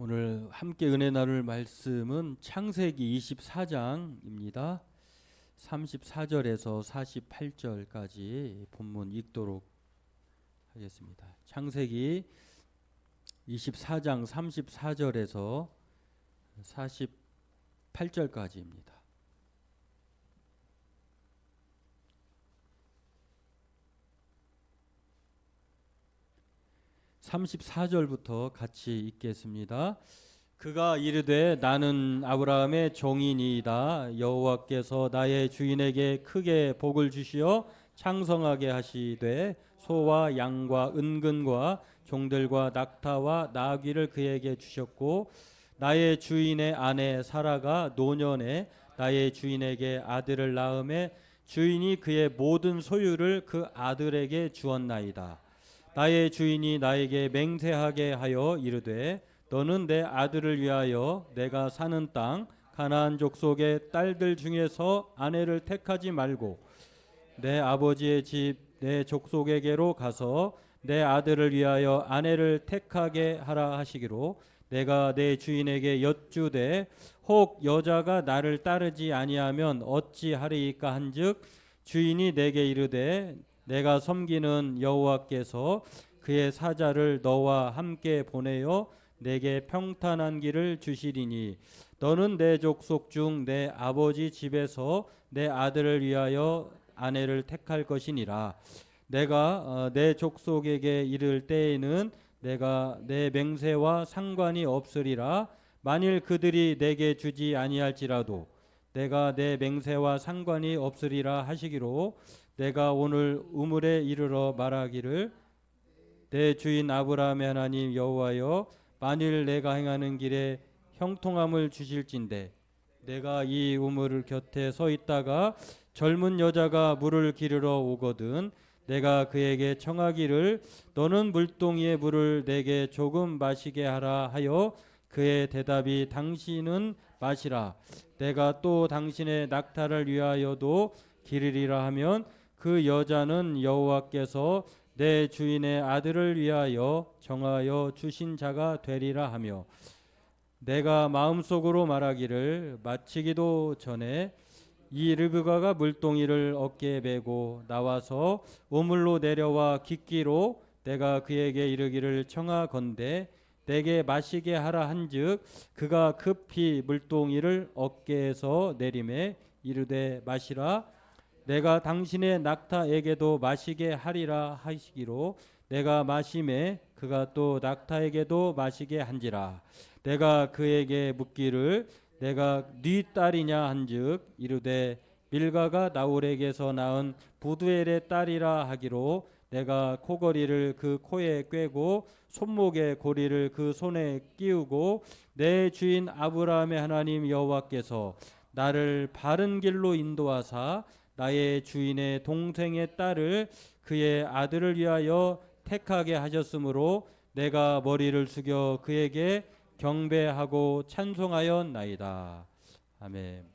오늘 함께 은혜 나눌 말씀은 창세기 24장입니다. 34절에서 48절까지 본문 읽도록 하겠습니다. 창세기 24장 34절에서 48절까지입니다. 34절부터 같이 읽겠습니다. 그가 이르되 나는 아브라함의 종이니이다. 여호와께서 나의 주인에게 크게 복을 주시어 창성하게 하시되 소와 양과 은근과 종들과 낙타와 나귀를 그에게 주셨고 나의 주인의 아내 사라가 노년에 나의 주인에게 아들을 낳음에 주인이 그의 모든 소유를 그 아들에게 주었나이다. 나의 주인이 나에게 맹세하게 하여 이르되 너는 내 아들을 위하여 내가 사는 땅 가나안 족속의 딸들 중에서 아내를 택하지 말고 내 아버지의 집 내 족속에게로 가서 내 아들을 위하여 아내를 택하게 하라 하시기로 내가 내 주인에게 여쭈되 혹 여자가 나를 따르지 아니하면 어찌하리이까 한즉 주인이 내게 이르되 내가 섬기는 여호와께서 그의 사자를 너와 함께 보내어 내게 평탄한 길을 주시리니 너는 내 족속 중 내 아버지 집에서 내 아들을 위하여 아내를 택할 것이니라. 내가 내 족속에게 이를 때에는 내가 내 맹세와 상관이 없으리라. 만일 그들이 내게 주지 아니할지라도 내가 내 맹세와 상관이 없으리라 하시기로 내가 오늘 우물에 이르러 말하기를 내 주인 아브라함의 하나님 여호와여 만일 내가 행하는 길에 형통함을 주실진대 내가 이 우물 곁에 서 있다가 젊은 여자가 물을 기르러 오거든 내가 그에게 청하기를 너는 물동이의 물을 내게 조금 마시게 하라 하여 그의 대답이 당신은 마시라 내가 또 당신의 낙타를 위하여도 기르리라 하면 그 여자는 여호와께서 내 주인의 아들을 위하여 정하여 주신 자가 되리라 하며 내가 마음속으로 말하기를 마치기도 전에 이 르브가가 물동이를 어깨에 메고 나와서 우물로 내려와 깃기로 내가 그에게 이르기를 청하건대 내게 마시게 하라 한즉 그가 급히 물동이를 어깨에서 내리매 이르되 마시라 내가 당신의 낙타에게도 마시게 하리라 하시기로 내가 마시매 그가 또 낙타에게도 마시게 한지라 내가 그에게 묻기를 내가 네 딸이냐 한즉 이르되 밀가가 나홀에게서 낳은 부두엘의 딸이라 하기로 내가 코걸이를 그 코에 꿰고 손목에 고리를 그 손에 끼우고 내 주인 아브라함의 하나님 여호와께서 나를 바른 길로 인도하사 나의 주인의 동생의 딸을 그의 아들을 위하여 택하게 하셨으므로 내가 머리를 숙여 그에게 경배하고 찬송하였나이다. 아멘.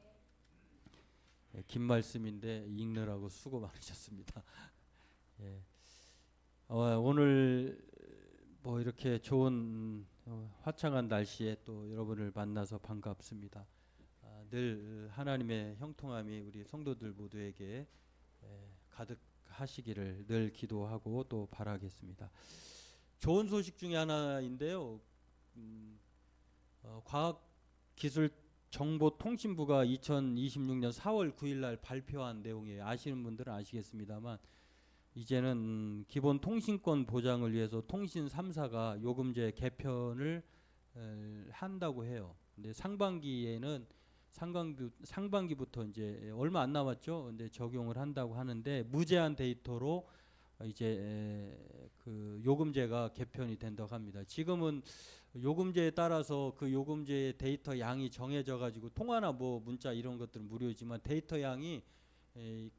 긴 말씀인데 읽느라고 수고 많으셨습니다. 예. 오늘 뭐 이렇게 좋은 화창한 날씨에 또 여러분을 만나서 반갑습니다. 늘 하나님의 형통함이 우리 성도들 모두에게 가득하시기를 늘 기도하고 또 바라겠습니다. 좋은 소식 중에 하나인데요. 과학기술정보통신부가 2026년 4월 9일 날 발표한 내용이에요. 아시는 분들은 아시겠습니다만 이제는 기본 통신권 보장을 위해서 통신 3사가 요금제 개편을 한다고 해요. 근데 상반기부터 이제 얼마 안 남았죠. 근데 적용을 한다고 하는데 무제한 데이터로 이제 그 요금제가 개편이 된다고 합니다. 지금은 요금제에 따라서 그 요금제의 데이터 양이 정해져 가지고 통화나 뭐 문자 이런 것들은 무료지만 데이터 양이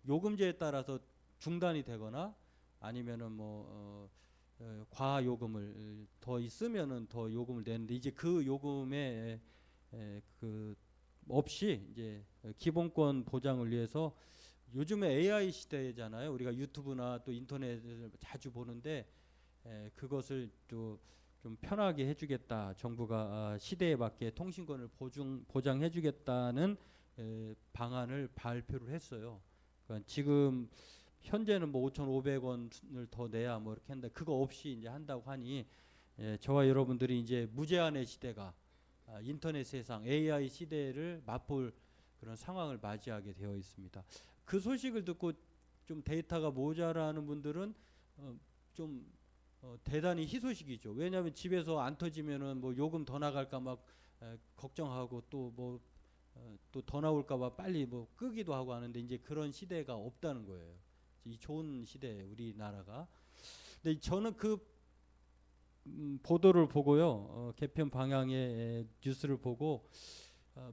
요금제에 따라서 중단이 되거나 아니면은 과하 요금을 더 있으면은 더 요금을 내는데 이제 그 요금에 그 없이 이제 기본권 보장을 위해서 요즘에 AI 시대잖아요. 우리가 유튜브나 또 인터넷을 자주 보는데 그것을 또 좀 편하게 해주겠다. 정부가 시대에 맞게 통신권을 보장해주겠다는 방안을 발표를 했어요. 그러니까 지금 현재는 뭐 5,500원을 더 내야 뭐 이렇게 한다. 그거 없이 이제 한다고 하니 저와 여러분들이 이제 무제한의 시대가 인터넷 세상 AI 시대를 맛볼 그런 상황을 맞이하게 되어 있습니다. 그 소식을 듣고 좀 데이터가 모자라는 분들은 좀 대단히 희소식이죠. 왜냐하면 집에서 안 터지면은 뭐 요금 더 나갈까 막 걱정하고 또 뭐 또 더 나올까봐 빨리 뭐 끄기도 하고 하는데 이제 그런 시대가 없다는 거예요. 이 좋은 시대 우리나라가. 근데 저는 그 보도를 보고요, 개편 방향의 뉴스를 보고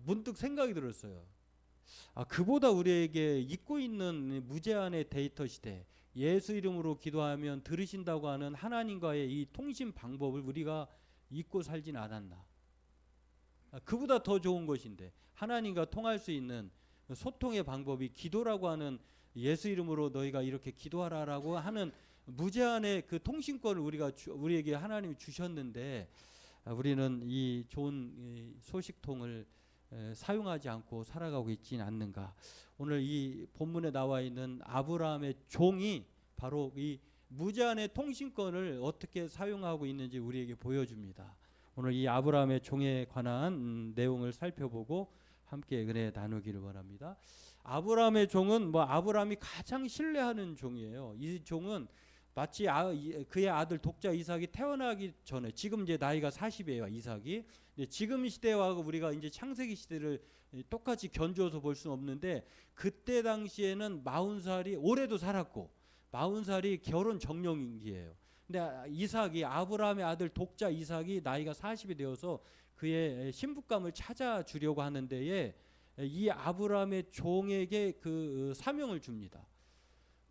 문득 생각이 들었어요. 그보다 우리에게 잊고 있는 무제한의 데이터 시대, 예수 이름으로 기도하면 들으신다고 하는 하나님과의 이 통신 방법을 우리가 잊고 살진 않았나. 그보다 더 좋은 것인데 하나님과 통할 수 있는 소통의 방법이 기도라고 하는 예수 이름으로 너희가 이렇게 기도하라라고 하는 무제한의 그 통신권을 우리에게 하나님이 주셨는데 우리는 이 좋은 소식통을 사용하지 않고 살아가고 있지는 않는가. 오늘 이 본문에 나와 있는 아브라함의 종이 바로 이 무제한의 통신권을 어떻게 사용하고 있는지 우리에게 보여줍니다. 오늘 이 아브라함의 종에 관한 내용을 살펴보고 함께 은혜 나누기를 원합니다. 아브라함의 종은 뭐 아브라함이 가장 신뢰하는 종이에요. 이 종은 마치 그의 아들 독자 이삭이 태어나기 전에, 지금 이제 나이가 40이에요 이삭이. 지금 시대와 우리가 이제 창세기 시대를 똑같이 견주어서 볼 수는 없는데 그때 당시에는 40살이 올해도 살았고 40살이 결혼 적령기예요. 근데 이삭이 아브라함의 아들 독자 이삭이 나이가 40이 되어서 그의 신부감을 찾아주려고 하는데에 이 아브라함의 종에게 그 사명을 줍니다.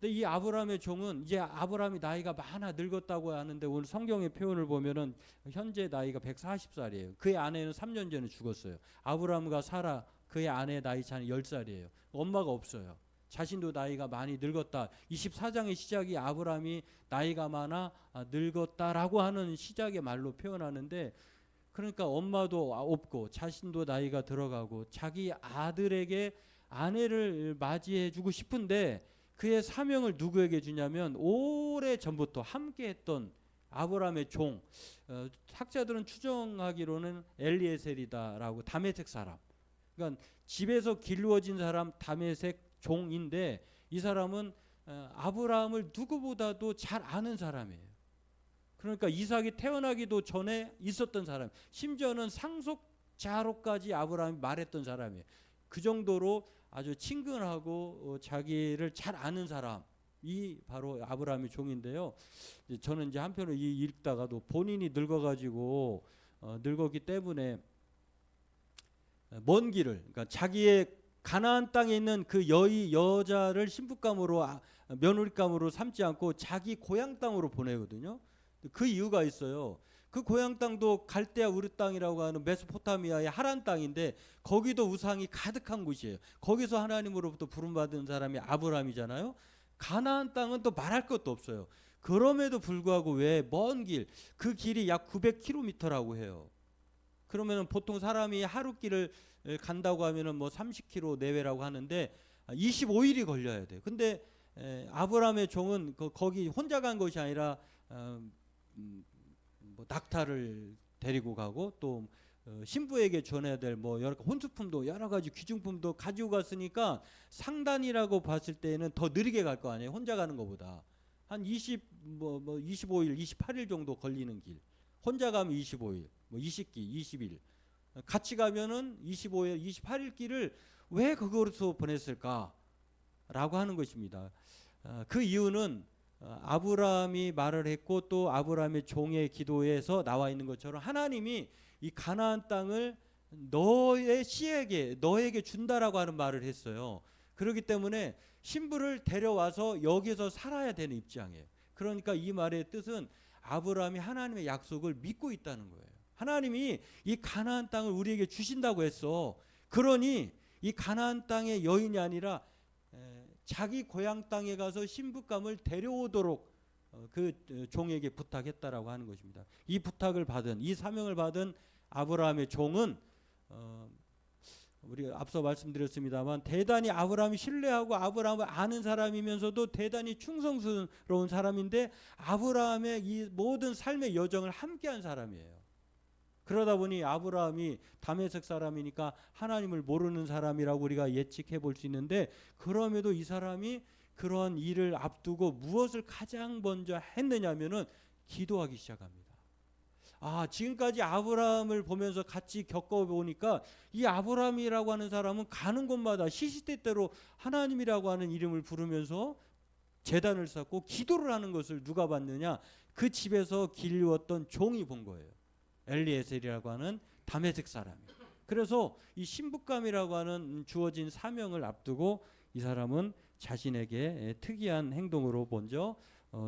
근데 이 아브라함의 종은 이제 아브라함이 나이가 많아 늙었다고 하는데 오늘 성경의 표현을 보면은 현재 나이가 140살이에요. 그의 아내는 3년 전에 죽었어요. 아브라함과 사라 그의 아내 나이 차는 10살이에요. 엄마가 없어요. 자신도 나이가 많이 늙었다. 24장의 시작이 아브라함이 나이가 많아 늙었다라고 하는 시작의 말로 표현하는데 그러니까 엄마도 없고 자신도 나이가 들어가고 자기 아들에게 아내를 맞이해 주고 싶은데 그의 사명을 누구에게 주냐면 오래 전부터 함께했던 아브라함의 종, 학자들은 추정하기로는 엘리에셀이다라고, 다메섹 사람. 그러니까 집에서 기르어진 사람 다메섹 종인데 이 사람은 아브라함을 누구보다도 잘 아는 사람이에요. 그러니까 이삭이 태어나기도 전에 있었던 사람, 심지어는 상속자로까지 아브라함이 말했던 사람이에요. 그 정도로 아주 친근하고 자기를 잘 아는 사람이 바로 아브라함의 종인데요. 저는 이제 한편으로 읽다가도 본인이 늙어가지고 늙었기 때문에 먼 길을, 그러니까 자기의 가나안 땅에 있는 그 여자를 신부감으로 며느리감으로 삼지 않고 자기 고향 땅으로 보내거든요. 그 이유가 있어요. 그 고향 땅도 갈대아 우르 땅이라고 하는 메소포타미아의 하란 땅인데 거기도 우상이 가득한 곳이에요. 거기서 하나님으로부터 부름받은 사람이 아브라함이잖아요. 가나안 땅은 또 말할 것도 없어요. 그럼에도 불구하고 왜 먼 길, 그 길이 약 900km라고 해요. 그러면 보통 사람이 하루 길을 간다고 하면은 뭐 30km 내외라고 하는데 25일이 걸려야 돼요. 근데 아브라함의 종은 거기 혼자 간 것이 아니라 뭐 낙타를 데리고 가고 또 신부에게 전해야 될 뭐 여러 혼수품도 여러 가지 귀중품도 가지고 갔으니까 상단이라고 봤을 때는 더 느리게 갈 거 아니에요. 혼자 가는 것보다 한 25일, 28일 정도 걸리는 길. 혼자 가면 25일, 뭐 20기, 20일. 같이 가면은 25일, 28일 길을 왜 그것으로 보냈을까라고 하는 것입니다. 그 이유는 아브라함이 말을 했고 또 아브라함의 종의 기도에서 나와 있는 것처럼 하나님이 이 가나안 땅을 너의 씨에게 너에게 준다라고 하는 말을 했어요. 그렇기 때문에 신부를 데려와서 여기서 살아야 되는 입장이에요. 그러니까 이 말의 뜻은 아브라함이 하나님의 약속을 믿고 있다는 거예요. 하나님이 이 가나안 땅을 우리에게 주신다고 했어. 그러니 이 가나안 땅의 여인이 아니라 자기 고향 땅에 가서 신부감을 데려오도록 종에게 부탁했다라고 하는 것입니다. 이 부탁을 받은, 이 사명을 받은 아브라함의 종은 우리 앞서 말씀드렸습니다만 대단히 아브라함이 신뢰하고 아브라함을 아는 사람이면서도 대단히 충성스러운 사람인데 아브라함의 이 모든 삶의 여정을 함께한 사람이에요. 그러다 보니 아브라함이 다메섹 사람이니까 하나님을 모르는 사람이라고 우리가 예측해 볼 수 있는데, 그럼에도 이 사람이 그런 일을 앞두고 무엇을 가장 먼저 했느냐면은 기도하기 시작합니다. 지금까지 아브라함을 보면서 같이 겪어보니까 이 아브라함이라고 하는 사람은 가는 곳마다 시시때때로 하나님이라고 하는 이름을 부르면서 제단을 쌓고 기도를 하는 것을 누가 봤느냐? 그 집에서 길르었던 종이 본 거예요. 엘리에셀이라고 하는 다메섹 사람이. 그래서 이 신부감이라고 하는 주어진 사명을 앞두고 이 사람은 자신에게 특이한 행동으로 먼저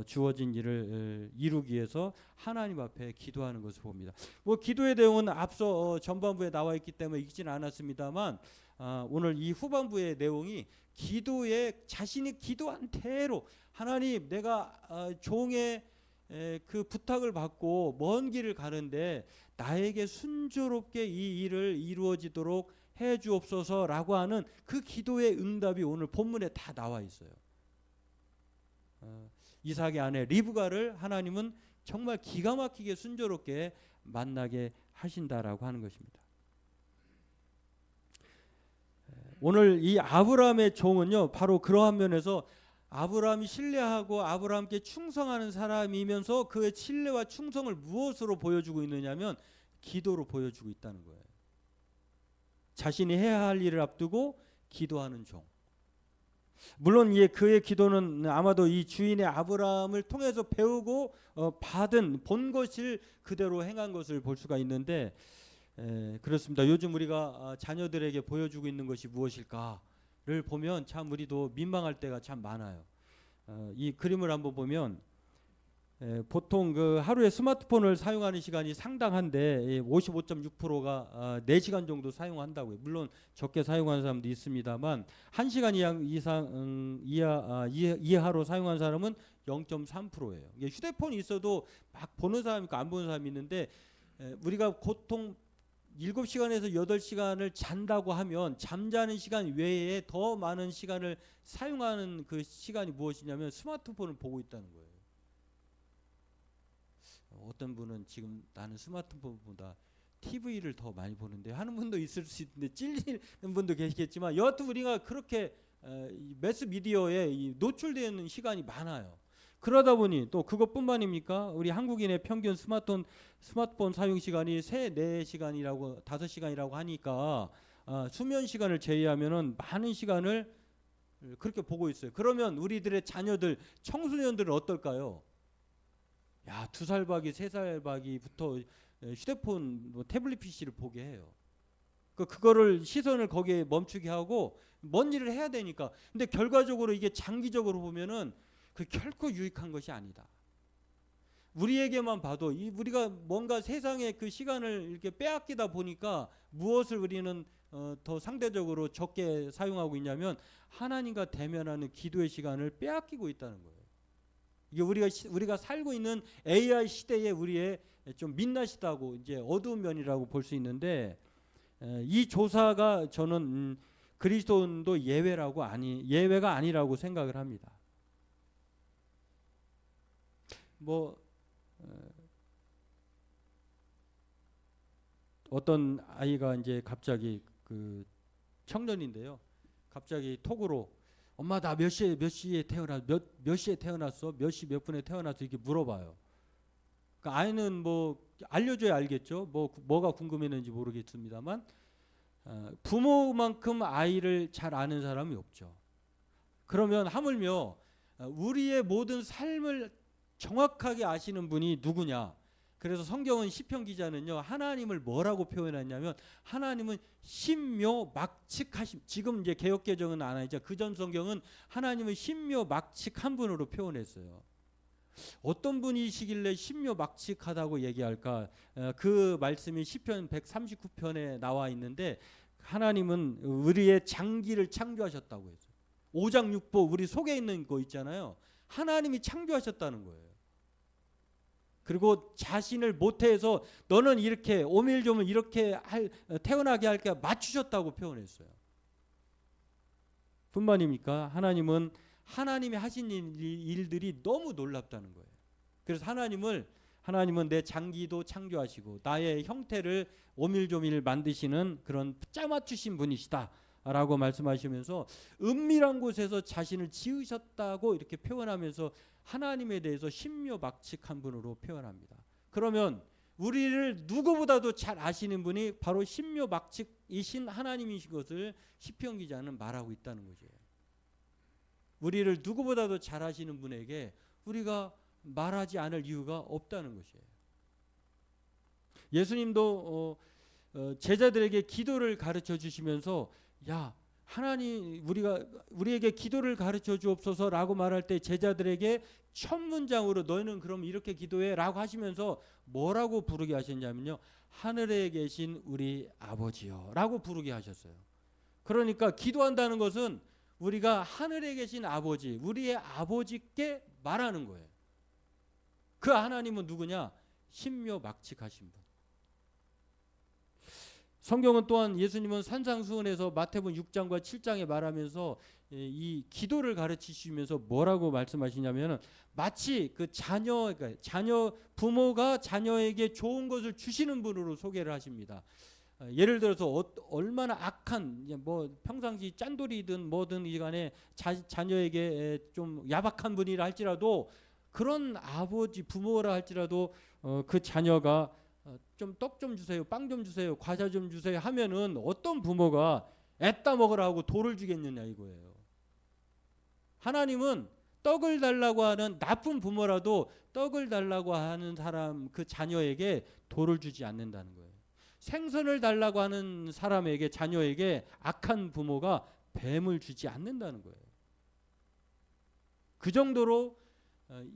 주어진 일을 이루기 위해서 하나님 앞에 기도하는 것을 봅니다. 뭐 기도의 내용은 앞서 전반부에 나와 있기 때문에 읽지는 않았습니다만 오늘 이 후반부의 내용이 기도에 자신이 기도한 대로 하나님, 내가 종의 그 부탁을 받고 먼 길을 가는데 나에게 순조롭게 이 일을 이루어지도록 해 주옵소서라고 하는 그 기도의 응답이 오늘 본문에 다 나와 있어요. 이삭의 아내 리브가를 하나님은 정말 기가 막히게 순조롭게 만나게 하신다라고 하는 것입니다. 오늘 이 아브라함의 종은요, 바로 그러한 면에서 아브라함이 신뢰하고 아브라함께 충성하는 사람이면서 그의 신뢰와 충성을 무엇으로 보여주고 있느냐면 기도로 보여주고 있다는 거예요. 자신이 해야 할 일을 앞두고 기도하는 종. 물론 그의 기도는 아마도 이 주인의 아브라함을 통해서 배우고 본 것을 그대로 행한 것을 볼 수가 있는데, 그렇습니다. 요즘 우리가 자녀들에게 보여주고 있는 것이 무엇일까를 보면 참 우리도 민망할 때가 참 많아요. 이 그림을 한번 보면 보통 그 하루에 스마트폰을 사용하는 시간이 상당한데 55.6%가 4시간 정도 사용한다고요. 물론 적게 사용하는 사람도 있습니다만 1시간 이하로 사용하는 사람은 0.3%예요. 휴대폰이 있어도 막 보는 사람이 있고 안 보는 사람이 있는데, 우리가 보통 7시간에서 8시간을 잔다고 하면 잠자는 시간 외에 더 많은 시간을 사용하는 그 시간이 무엇이냐면 스마트폰을 보고 있다는 거예요. 어떤 분은 지금 나는 스마트폰보다 TV를 더 많이 보는데 하는 분도 있을 수 있는데 찔리는 분도 계시겠지만, 여하튼 우리가 그렇게 매스 미디어에 노출되어 있는 시간이 많아요. 그러다 보니 또 그것뿐만입니까? 우리 한국인의 평균 스마트폰 사용 시간이 4시간이라고 5시간이라고 하니까 수면 시간을 제외하면은 많은 시간을 그렇게 보고 있어요. 그러면 우리들의 자녀들, 청소년들은 어떨까요? 2살 박이, 3살 박이부터 휴대폰, 태블릿 PC를 보게 해요. 그거를 시선을 거기에 멈추게 하고 뭔 일을 해야 되니까. 근데 결과적으로 이게 장기적으로 보면은 그 결코 유익한 것이 아니다. 우리에게만 봐도 우리가 뭔가 세상의 그 시간을 이렇게 빼앗기다 보니까 무엇을 우리는 더 상대적으로 적게 사용하고 있냐면 하나님과 대면하는 기도의 시간을 빼앗기고 있다는 거예요. 이게 우리가 살고 있는 AI 시대에 우리의 좀 민낯이다고, 이제 어두운 면이라고 볼 수 있는데, 이 조사가 저는 그리스도인도 예외가 아니라고 생각을 합니다. 어떤 아이가 이제 갑자기 그 청년인데요, 갑자기 톡으로 엄마 나 몇 시에 몇 시에 태어났어? 몇 시 몇 분에 태어났어? 이렇게 물어봐요. 그러니까 아이는 뭐 알려줘야 알겠죠. 뭐가 궁금했는지 모르겠습니다만 부모만큼 아이를 잘 아는 사람이 없죠. 그러면 하물며 우리의 모든 삶을 정확하게 아시는 분이 누구냐? 그래서 성경은 시편 기자는요, 하나님을 뭐라고 표현했냐면 하나님은 신묘막측하심. 지금 이제 개역 개정은 안 하죠. 그전 성경은 하나님은 신묘막측한 분으로 표현했어요. 어떤 분이시길래 신묘막측하다고 얘기할까? 그 말씀이 시편 139편에 나와 있는데, 하나님은 우리의 장기를 창조하셨다고 했어요. 오장육부 우리 속에 있는 거 있잖아요. 하나님이 창조하셨다는 거예요. 그리고 자신을 모태해서 너는 이렇게 오밀조밀 이렇게 태어나게 할게 맞추셨다고 표현했어요. 뿐만입니까? 하나님은 하나님이 하신 일들이 너무 놀랍다는 거예요. 그래서 하나님은 내 장기도 창조하시고 나의 형태를 오밀조밀 만드시는 그런 짜맞추신 분이시다 라고 말씀하시면서 은밀한 곳에서 자신을 지으셨다고 이렇게 표현하면서 하나님에 대해서 신묘막측한 분으로 표현합니다. 그러면 우리를 누구보다도 잘 아시는 분이 바로 신묘막측이신 하나님이신 것을 시편 기자는 말하고 있다는 거죠. 우리를 누구보다도 잘 아시는 분에게 우리가 말하지 않을 이유가 없다는 것이에요. 예수님도 제자들에게 기도를 가르쳐 주시면서 야 하나님 우리에게 기도를 가르쳐 주옵소서라고 말할 때 제자들에게 첫 문장으로 너희는 그럼 이렇게 기도해라고 하시면서 뭐라고 부르게 하셨냐면요. 하늘에 계신 우리 아버지요라고 부르게 하셨어요. 그러니까 기도한다는 것은 우리가 하늘에 계신 아버지, 우리의 아버지께 말하는 거예요. 그 하나님은 누구냐? 신묘막측하신 분. 성경은 또한 예수님은 산상수훈에서 마태복음 6장과 7장에 말하면서 이 기도를 가르치시면서 뭐라고 말씀하시냐면 마치 그 자녀 부모가 자녀에게 좋은 것을 주시는 분으로 소개를 하십니다. 예를 들어서 얼마나 악한 뭐 평상시 짠돌이든 뭐든 이간에 자녀에게 좀 야박한 분이라 할지라도 그런 아버지 부모라 할지라도 그 자녀가 좀 떡 좀 주세요, 빵 좀 주세요, 과자 좀 주세요 하면은 어떤 부모가 애따 먹으라 하고 돌을 주겠느냐 이거예요. 하나님은 떡을 달라고 하는 나쁜 부모라도 떡을 달라고 하는 사람 그 자녀에게 돌을 주지 않는다는 거예요. 생선을 달라고 하는 사람에게 자녀에게 악한 부모가 뱀을 주지 않는다는 거예요. 그 정도로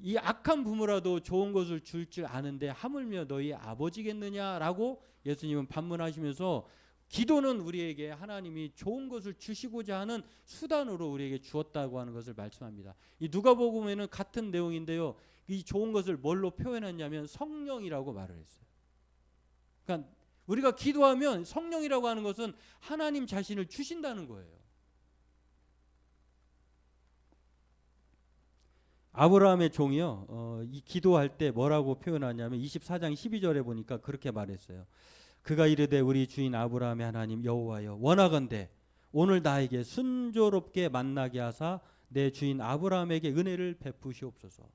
이 악한 부모라도 좋은 것을 줄 아는데 하물며 너희 아버지겠느냐라고 예수님은 반문하시면서 기도는 우리에게 하나님이 좋은 것을 주시고자 하는 수단으로 우리에게 주었다고 하는 것을 말씀합니다. 이 누가복음에는 같은 내용인데요. 이 좋은 것을 뭘로 표현했냐면 성령이라고 말을 했어요. 그러니까 우리가 기도하면 성령이라고 하는 것은 하나님 자신을 주신다는 거예요. 아브라함의 종이요. 이 기도할 때 뭐라고 표현하냐면 24장 12절에 보니까 그렇게 말했어요. 그가 이르되 우리 주인 아브라함의 하나님 여호와여 원하건대 오늘 나에게 순조롭게 만나게 하사 내 주인 아브라함에게 은혜를 베푸시옵소서.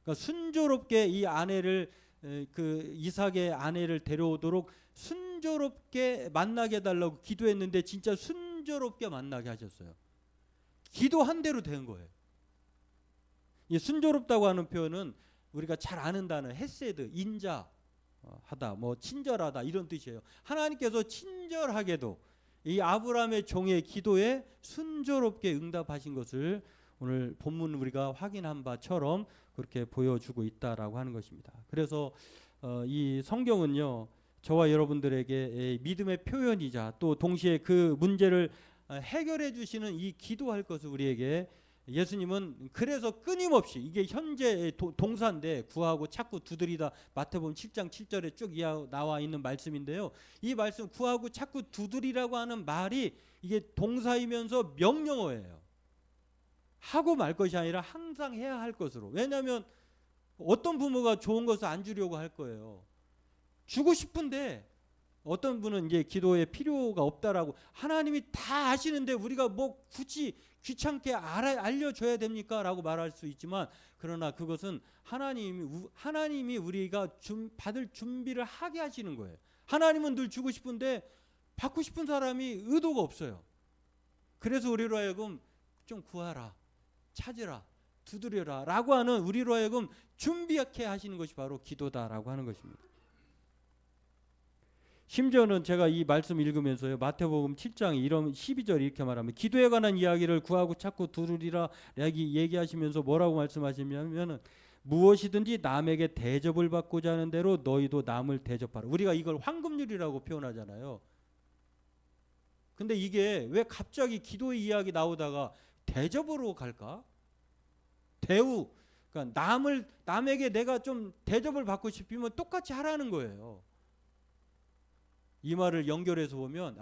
그러니까 순조롭게 이 아내를 그 이삭의 아내를 데려오도록 순조롭게 만나게 해달라고 기도했는데 진짜 순조롭게 만나게 하셨어요. 기도한 대로 된 거예요. 이 순조롭다고 하는 표현은 우리가 잘 아는 단어 헤세드, 인자하다, 뭐 친절하다 이런 뜻이에요. 하나님께서 친절하게도 이 아브라함의 종의 기도에 순조롭게 응답하신 것을 오늘 본문 우리가 확인한 바처럼 그렇게 보여주고 있다라고 하는 것입니다. 그래서 이 성경은요 저와 여러분들에게 믿음의 표현이자 또 동시에 그 문제를 해결해 주시는 이 기도할 것을 우리에게 예수님은 그래서 끊임없이 이게 현재 동사인데 구하고 찾고 두드리다 마태복음 7장 7절에 쭉 나와 있는 말씀인데요. 이 말씀 구하고 찾고 두드리라고 하는 말이 이게 동사이면서 명령어예요. 하고 말 것이 아니라 항상 해야 할 것으로. 왜냐하면 어떤 부모가 좋은 것을 안 주려고 할 거예요. 주고 싶은데 어떤 분은 이제 기도에 필요가 없다라고 하나님이 다 아시는데 우리가 뭐 굳이 귀찮게 알려줘야 됩니까? 라고 말할 수 있지만 그러나 그것은 하나님이 우리가 받을 준비를 하게 하시는 거예요. 하나님은 늘 주고 싶은데 받고 싶은 사람이 의도가 없어요. 그래서 우리로 하여금 좀 구하라, 찾으라, 두드려라 라고 하는 우리로 하여금 준비하게 하시는 것이 바로 기도다라고 하는 것입니다. 심지어는 제가 이 말씀 읽으면서요 마태복음 7장 이런 12절 이렇게 말하면 기도에 관한 이야기를 구하고 찾고 두드리라 얘기하시면서 뭐라고 말씀하시냐면은 무엇이든지 남에게 대접을 받고자 하는 대로 너희도 남을 대접하라. 우리가 이걸 황금률이라고 표현하잖아요. 근데 이게 왜 갑자기 기도의 이야기 나오다가 대접으로 갈까? 그러니까 남에게 내가 좀 대접을 받고 싶으면 똑같이 하라는 거예요. 이 말을 연결해서 보면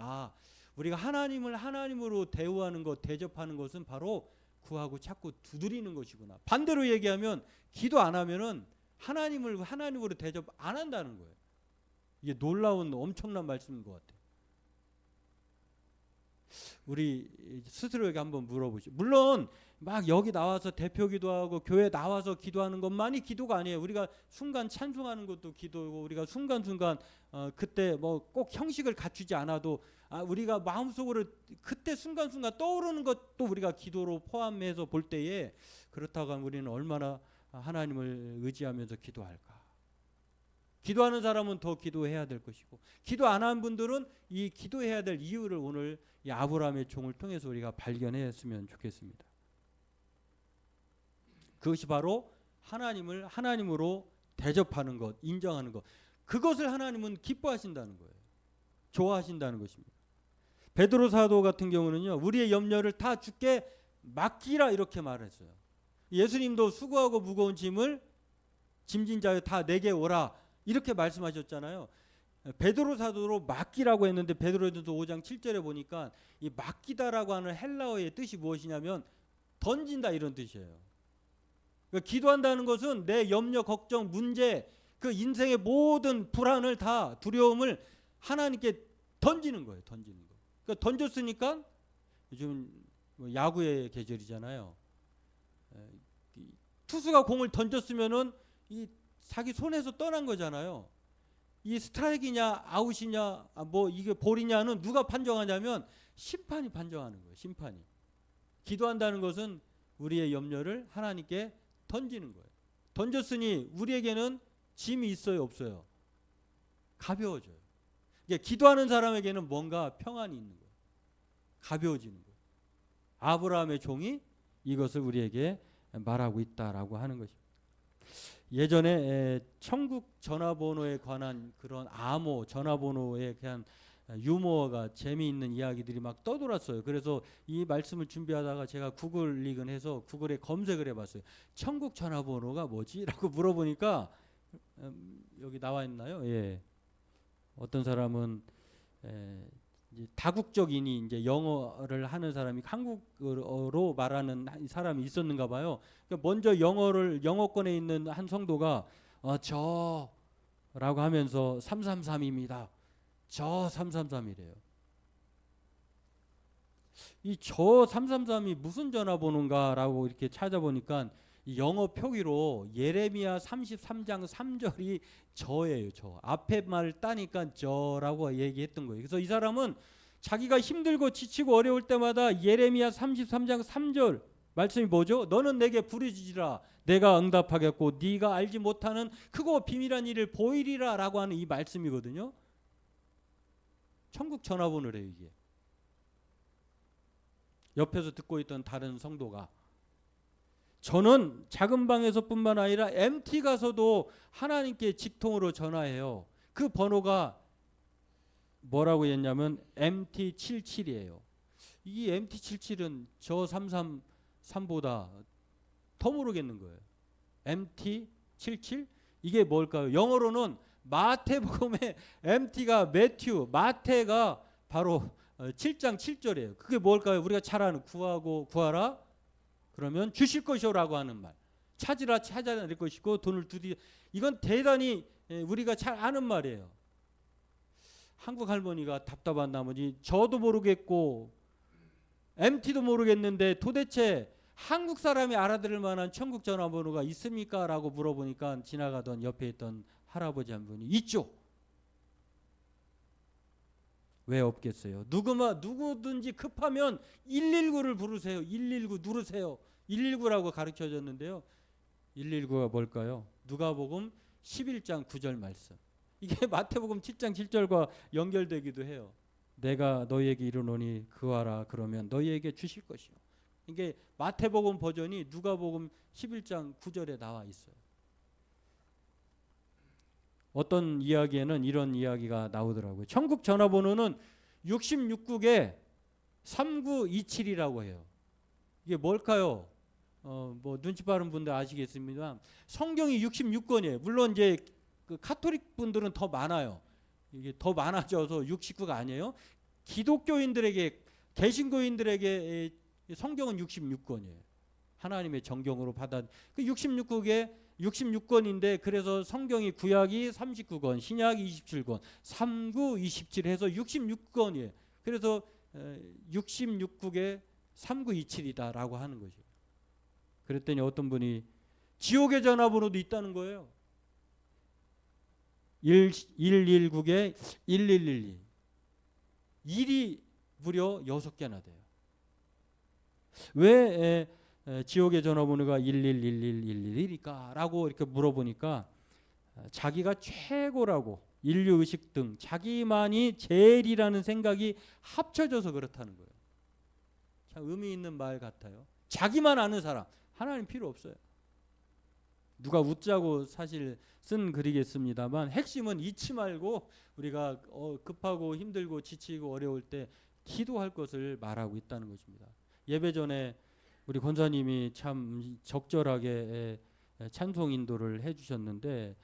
우리가 하나님을 하나님으로 대우하는 것, 대접하는 것은 바로 구하고 찾고 두드리는 것이구나. 반대로 얘기하면 기도 안 하면은 하나님을 하나님으로 대접 안 한다는 거예요. 이게 놀라운 엄청난 말씀인 것 같아요. 우리 스스로에게 한번 물어보시죠. 물론 막 여기 나와서 대표 기도하고 교회 나와서 기도하는 것만이 기도가 아니에요. 우리가 순간 찬송하는 것도 기도고, 우리가 순간순간 그때 뭐 꼭 형식을 갖추지 않아도 우리가 마음속으로 그때 순간순간 떠오르는 것도 우리가 기도로 포함해서 볼 때에, 그렇다고 하면 우리는 얼마나 하나님을 의지하면서 기도할까. 기도하는 사람은 더 기도해야 될 것이고, 기도 안 한 분들은 이 기도해야 될 이유를 오늘 이 아브라함의 종을 통해서 우리가 발견했으면 좋겠습니다. 그것이 바로 하나님을 하나님으로 대접하는 것, 인정하는 것. 그것을 하나님은 기뻐하신다는 거예요. 좋아하신다는 것입니다. 베드로 사도 같은 경우는요, 우리의 염려를 다 주께 맡기라 이렇게 말했어요. 예수님도 수고하고 무거운 짐을 짐진 자여 다 내게 오라 이렇게 말씀하셨잖아요. 베드로 사도로 맡기라고 했는데 베드로전서 5장 7절에 보니까 이 맡기다라고 하는 헬라어의 뜻이 무엇이냐면 던진다 이런 뜻이에요. 그러니까 기도한다는 것은 내 염려, 걱정, 문제, 그 인생의 모든 불안을 다, 두려움을 하나님께 던지는 거예요. 던지는 거. 그러니까 던졌으니까, 요즘 야구의 계절이잖아요. 투수가 공을 던졌으면은 이 자기 손에서 떠난 거잖아요. 이 스트라이크냐 아웃이냐 뭐 이게 볼이냐는 누가 판정하냐면 심판이 판정하는 거예요. 심판이. 기도한다는 것은 우리의 염려를 하나님께 던지는 거예요. 던졌으니 우리에게는 짐이 있어요, 없어요? 가벼워져요. 그러니까 기도하는 사람에게는 뭔가 평안이 있는 거예요. 가벼워지는 거예요. 아브라함의 종이 이것을 우리에게 말하고 있다라고 하는 것입니다. 예전에 천국 전화번호에 관한 그런 암호, 전화번호에 대한 유머가 재미있는 이야기들이 막 떠돌았어요. 그래서 이 말씀을 준비하다가 제가 구글링을 해서 구글에 검색을 해봤어요. 천국 전화번호가 뭐지? 라고 물어보니까 여기 나와 있나요? 예. 어떤 사람은 이제 다국적인이 이제 영어를 하는 사람이 한국어로 말하는 사람이 있었는가 봐요. 그러니까 먼저 영어권에 있는 한 성도가 저라고 하면서 333입니다. 저 333이래요. 이 저 333이 무슨 전화번호인가라고 이렇게 찾아보니까 이 영어 표기로 예레미야 33장 3절이 저예요. 저. 앞에 말을 따니까 저라고 얘기했던 거예요. 그래서 이 사람은 자기가 힘들고 지치고 어려울 때마다 예레미야 33장 3절 말씀이 뭐죠? 너는 내게 부르짖으라 내가 응답하겠고 네가 알지 못하는 크고 비밀한 일을 보이리라 라고 하는 이 말씀이거든요. 천국 전화번호래요 이게. 옆에서 듣고 있던 다른 성도가 저는 작은 방에서뿐만 아니라 MT 가서도 하나님께 직통으로 전화해요. 그 번호가 뭐라고 했냐면 MT77이에요. 이 MT77은 저 333보다 더 모르겠는 거예요. MT77? 이게 뭘까요? 영어로는 마태복음의 MT가 매튜, 마태가 바로 7장 7절이에요. 그게 뭘까요? 우리가 잘 아는 구하라 그러면 주실 것이오라고 하는 말. 찾으라 찾아낼 것이고 돈을 두디. 이건 대단히 우리가 잘 아는 말이에요. 한국 할머니가 답답한 나머지 저도 모르겠고 MT도 모르겠는데 도대체 한국 사람이 알아들을 만한 천국 전화번호가 있습니까? 라고 물어보니까 지나가던 옆에 있던 할아버지 한 분이 있죠. 왜 없겠어요? 누구든지 급하면 119를 부르세요. 119 누르세요. 119라고 가르쳐줬는데요. 119가 뭘까요? 누가복음 11장 9절 말씀. 이게 마태복음 7장 7절과 연결되기도 해요. 내가 너희에게 이르노니 구하라 그러면 너희에게 주실 것이요. 이게 마태복음 버전이 누가복음 11장 9절에 나와 있어요. 어떤 이야기에는 이런 이야기가 나오더라고요. 천국 전화번호는 66국에 3927이라고 해요. 이게 뭘까요? 뭐 눈치 빠른 분들 아시겠습니다만 성경이 66권이에요. 물론 이제 그 카톨릭 분들은 더 많아요. 이게 더 많아져서 69가 아니에요. 기독교인들에게 개신교인들에게 성경은 66권이에요. 하나님의 정경으로 받아 그 66권인데 그래서 성경이 구약이 39권, 신약이 27권, 39, 27 해서 66권이에요. 그래서 66국에 3927이다라고 하는 것이에요. 그랬더니 어떤 분이 지옥의 전화번호도 있다는 거예요. 119에 1112. 1이 무려 6개나 돼요. 왜 지옥의 전화번호가 111111일까? 라고 이렇게 물어보니까 자기가 최고라고 인류의식 등 자기만이 제일이라는 생각이 합쳐져서 그렇다는 거예요. 참 의미 있는 말 같아요. 자기만 아는 사람, 하나님 필요 없어요. 누가 웃자고 사실 쓴 글이겠습니다만 핵심은 잊지 말고 우리가 급하고 힘들고 지치고 어려울 때 기도할 것을 말하고 있다는 것입니다. 예배 전에 우리 권사님이 참 적절하게 찬송 인도를 해주셨는데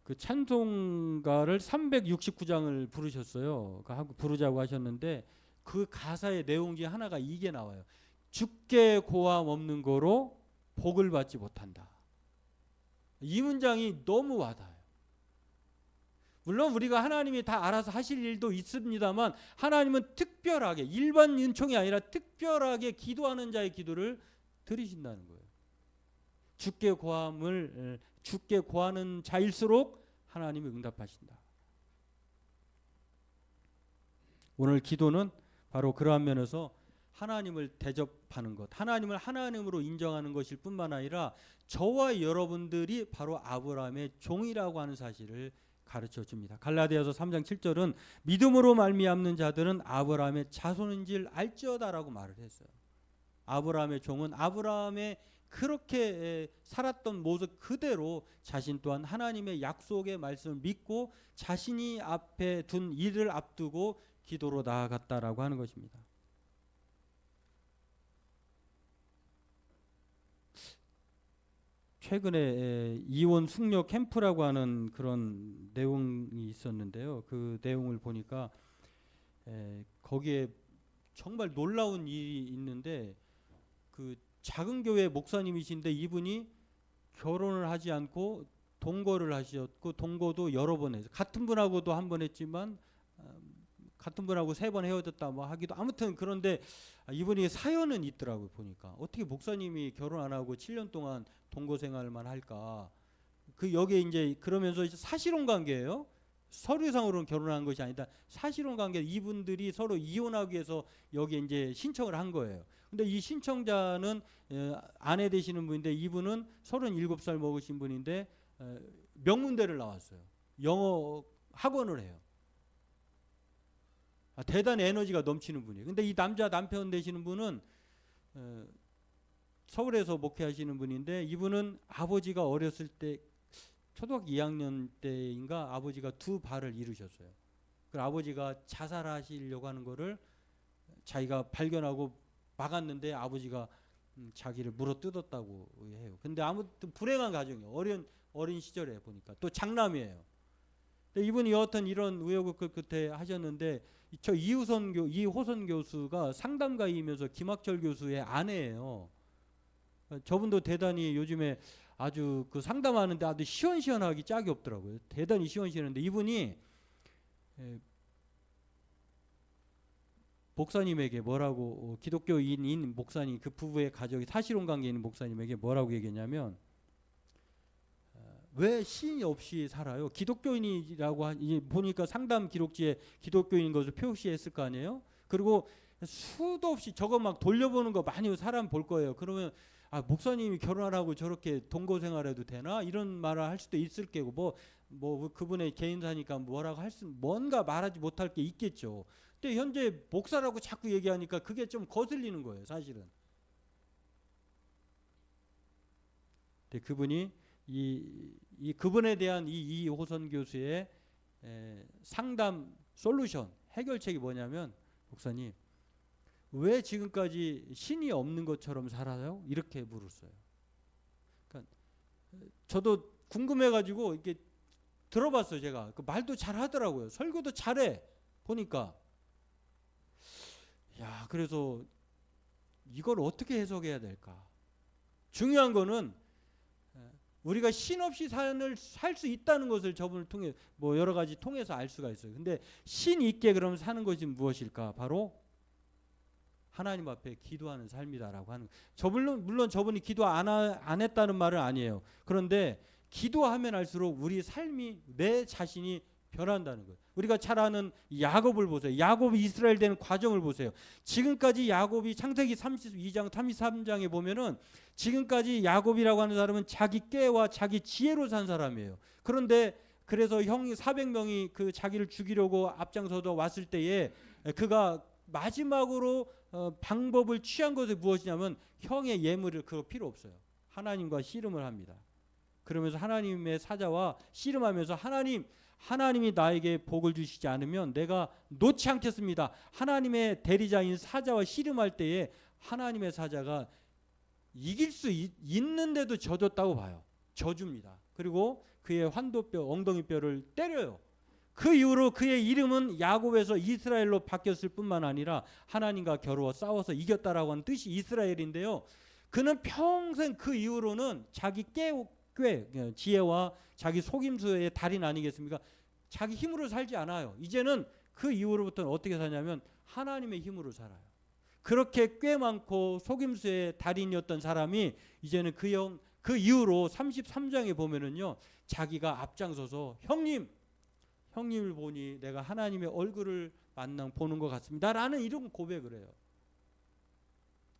그 찬송가를 369장을 부르셨어요. 부르자고 하셨는데 그 가사의 내용 중에 하나가 이게 나와요. 주께 고함 없는 거로 복을 받지 못한다. 이 문장이 너무 와닿아요. 물론 우리가 하나님이 다 알아서 하실 일도 있습니다만 하나님은 특별하게 일반 은총이 아니라 특별하게 기도하는 자의 기도를 들으신다는 거예요. 주께 구하는 자일수록 하나님이 응답하신다. 오늘 기도는 바로 그러한 면에서 하나님을 대접하는 것, 하나님을 하나님으로 인정하는 것일 뿐만 아니라 저와 여러분들이 바로 아브라함의 종이라고 하는 사실을 가르쳐 줍니다. 갈라디아서 3장 7절은 믿음으로 말미암는 자들은 아브라함의 자손인 줄 알지어다라고 말을 했어요. 아브라함의 종은 아브라함의 그렇게 살았던 모습 그대로 자신 또한 하나님의 약속의 말씀을 믿고 자신이 앞에 둔 일을 앞두고 기도로 나아갔다라고 하는 것입니다. 최근에 이혼 숙녀 캠프라고 하는 그런 내용이 있었는데요. 그 내용을 보니까 거기에 정말 놀라운 일이 있는데 그 작은 교회 목사님이신데 이분이 결혼을 하지 않고 동거를 하셨고 동거도 여러 번 해서 같은 분하고도 한 번 했지만 같은 분하고 3번 헤어졌다 뭐 하기도 아무튼 그런데 이분이 사연은 있더라고요. 보니까 어떻게 목사님이 결혼 안 하고 7년 동안 동거 생활만 할까? 그 여기에 이제 그러면서 사실혼 관계예요. 서류상으로는 결혼한 것이 아니다. 사실혼 관계 이분들이 서로 이혼하기 위해서 여기 이제 신청을 한 거예요. 근데 이 신청자는 아내 되시는 분인데 이분은 37살 먹으신 분인데 명문대를 나왔어요. 영어 학원을 해요. 대단히 에너지가 넘치는 분이에요. 근데 이 남편 되시는 분은 서울에서 목회하시는 분인데 이분은 아버지가 어렸을 때 초등학교 2학년 때인가 아버지가 2발을 잃으셨어요. 그 아버지가 자살하시려고 하는 거를 자기가 발견하고 막았는데 아버지가 자기를 물어뜯었다고 해요. 근데 아무튼 불행한 가정이에요. 어린 시절에 보니까 또 장남이에요. 근데 이분이 여하튼 이런 우여곡절 끝에 하셨는데 저 이호선 교수가 상담가이면서 김학철 교수의 아내예요. 저분도 대단히 요즘에 아주 그 상담하는데 아주 시원시원하기 짝이 없더라고요. 대단히 시원시원한데 이분이 목사님에게 뭐라고 기독교인인 목사님 그 부부의 가족이 사실혼 관계에 있는 목사님에게 뭐라고 얘기했냐면 왜 시인이 없이 살아요? 기독교인이라고 보니까 상담 기록지에 기독교인인 것을 표시했을 거 아니에요? 그리고 수도 없이 저거 막 돌려보는 거 많이 사람 볼 거예요. 그러면 목사님이 결혼하고 저렇게 동거 생활해도 되나? 이런 말을 할 수도 있을 게고 뭐 그분의 개인사니까 뭐라고 뭔가 말하지 못할 게 있겠죠. 근데 현재 목사라고 자꾸 얘기하니까 그게 좀 거슬리는 거예요, 사실은. 근데 그분이 그분에 대한 이호선 교수의 상담 솔루션 해결책이 뭐냐면 목사님 왜 지금까지 신이 없는 것처럼 살아요? 이렇게 물었어요. 그러니까 저도 궁금해가지고 이렇게 들어봤어요. 제가 그 말도 잘하더라고요. 설교도 잘해 보니까. 야, 그래서 이걸 어떻게 해석해야 될까? 중요한 거는 우리가 신 없이 살 수 있다는 것을 저분을 통해 뭐 여러 가지 통해서 알 수가 있어요. 근데 신 있게 그럼 사는 것이 무엇일까? 바로 하나님 앞에 기도하는 삶이다라고 하는 거예요. 물론 저분이 기도 안 했다는 말은 아니에요. 그런데 기도하면 할수록 우리 삶이 내 자신이 변한다는 거예요. 우리가 잘 아는 야곱을 보세요. 야곱이 이스라엘 되는 과정을 보세요. 지금까지 야곱이 창세기 32장 33장에 보면은 지금까지 야곱이라고 하는 사람은 자기 꾀와 자기 지혜로 산 사람이에요. 그런데 그래서 형이 400명이 그 자기를 죽이려고 앞장서서 왔을 때에 그가 마지막으로 방법을 취한 것이 무엇이냐면 형의 예물을 그거 필요 없어요. 하나님과 씨름을 합니다. 그러면서 하나님의 사자와 씨름하면서 하나님이 나에게 복을 주시지 않으면 내가 놓지 않겠습니다. 하나님의 대리자인 사자와 씨름할 때에 하나님의 사자가 이길 수 있는데도 져줬다고 봐요. 져줍니다. 그리고 그의 환도뼈, 엉덩이뼈를 때려요. 그 이후로 그의 이름은 야곱에서 이스라엘로 바뀌었을 뿐만 아니라 하나님과 겨루어 싸워서 이겼다라고 하는 뜻이 이스라엘인데요. 그는 평생 그 이후로는 자기 지혜와 자기 속임수의 달인 아니겠습니까? 자기 힘으로 살지 않아요. 이제는 그 이후로부터는 어떻게 사냐면 하나님의 힘으로 살아요. 그렇게 꽤 많고 속임수의 달인이었던 사람이 이제는 그 이후로 33장에 보면은요, 자기가 앞장서서 형님을 보니 내가 하나님의 얼굴을 보는 것 같습니다라는 이런 고백을 해요.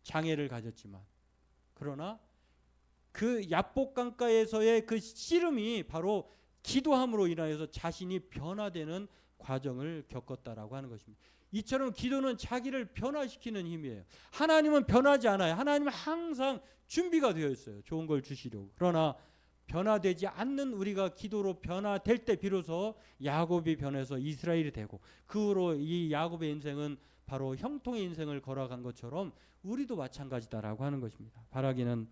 장애를 가졌지만 그러나 그 야복강가에서의 그 씨름이 바로 기도함으로 인하여서 자신이 변화되는 과정을 겪었다라고 하는 것입니다. 이처럼 기도는 자기를 변화시키는 힘이에요. 하나님은 변하지 않아요. 하나님은 항상 준비가 되어 있어요. 좋은 걸 주시려고. 그러나 변화되지 않는 우리가 기도로 변화될 때 비로소 야곱이 변해서 이스라엘이 되고 그 후로 이 야곱의 인생은 바로 형통의 인생을 걸어간 것처럼 우리도 마찬가지다라고 하는 것입니다. 바라기는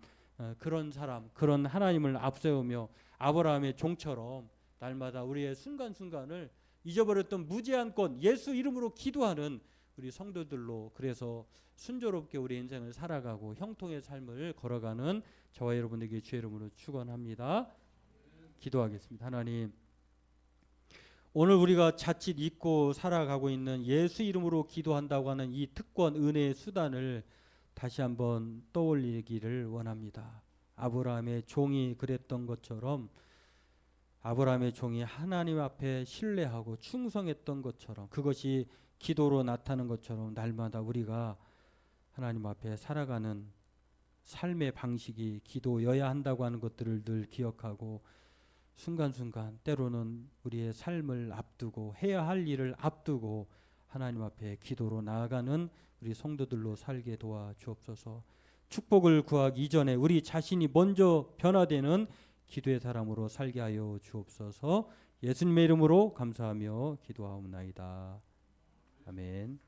그런 사람, 그런 하나님을 앞세우며 아브라함의 종처럼 날마다 우리의 순간순간을 잊어버렸던 무제한 권 예수 이름으로 기도하는 우리 성도들로 그래서 순조롭게 우리 인생을 살아가고 형통의 삶을 걸어가는 저와 여러분에게 주의 이름으로 축원합니다. 기도하겠습니다. 하나님, 오늘 우리가 자칫 잊고 살아가고 있는 예수 이름으로 기도한다고 하는 이 특권 은혜의 수단을 다시 한번 떠올리기를 원합니다. 아브라함의 종이 그랬던 것처럼 아브라함의 종이 하나님 앞에 신뢰하고 충성했던 것처럼 그것이 기도로 나타나는 것처럼 날마다 우리가 하나님 앞에 살아가는 삶의 방식이 기도여야 한다고 하는 것들을 늘 기억하고 순간순간 때로는 우리의 삶을 앞두고 해야 할 일을 앞두고 하나님 앞에 기도로 나아가는 우리 성도들로 살게 도와 주옵소서. 축복을 구하기 이전에 우리 자신이 먼저 변화되는 기도의 사람으로 살게 하여 주옵소서. 예수님의 이름으로 감사하며 기도하옵나이다. 아멘.